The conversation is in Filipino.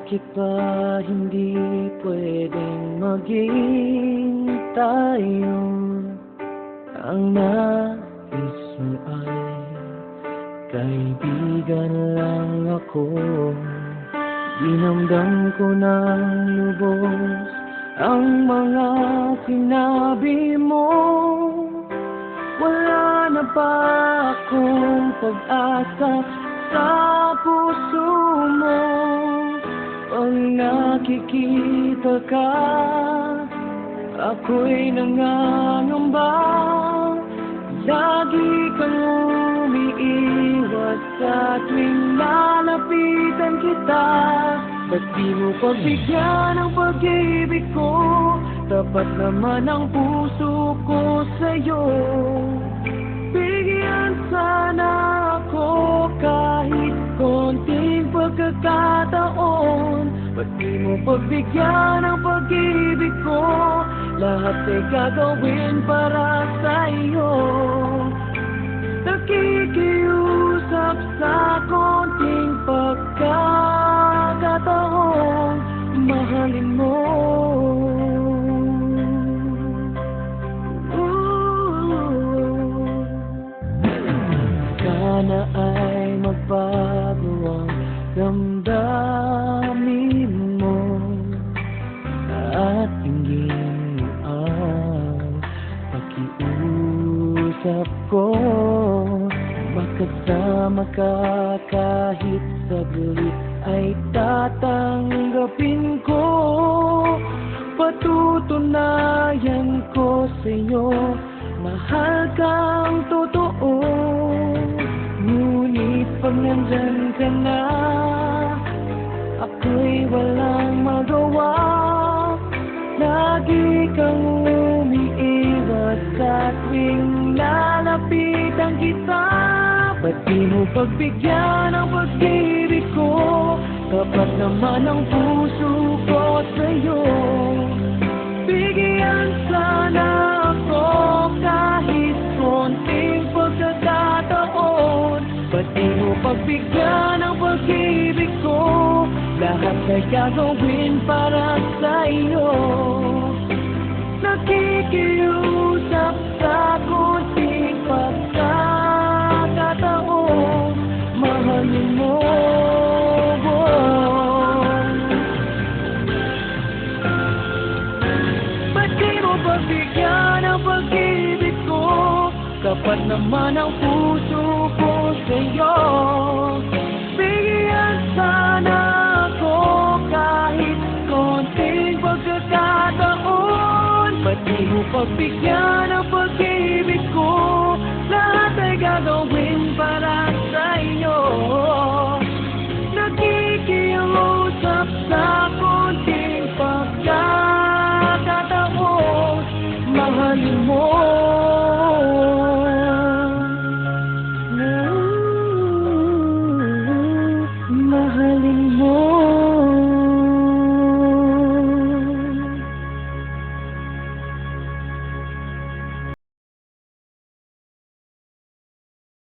Bakit ba hindi pwedeng maging tayo? Ang nais mo ay kaibigan lang ako. Dinamdam ko ng lubos ang mga sinabi mo. Wala na ba akong pag-asa sa puso mo? Pag nakikita ka, ako'y nangangamba. Lagi kang umiiwas sa tuwing lalapitan kita. Ba't di mo pagbigyan ang pag-ibig ko? Tapat naman ang puso ko sa'yo. Bigyan sana ako kahit konting pagkakataon. Ba't di mo pagbigyan ang pag-ibig ko? Lahat ay gagawin para sa'yo. Nakikiusap sa konting pagkakataon, mahalin mo. Sana ay magbago ang damdamin mo at tingin mo ang pakiusap ko. Makasama ka kahit saglit ay tatanggapin ko. Patutunayan ko sa'yo, mahal kang totoo. Ngunit pag nandyan ka na, ako'y walang magawa. Lagi kang umiiwas sa tuwing lalapitan kita. Ba't di mo pagbigyan ang pag-ibig ko? Tapat naman ang puso ko sa'yo. Bigyan sana ako kahit konting pagkakataon. Ba't di mo pagbigyan ang pag-ibig ko? Lahat ay gagawin para sa'yo. Nakikiusap sa konting pagkakataon, mahalin mo. Ba't di mo pagbigyan ang pag-ibig ko? Kapat naman ang puso ko sa'yo. Bigyan sana ako kahit konting pagkakataon. Ba't di mo pagbigyan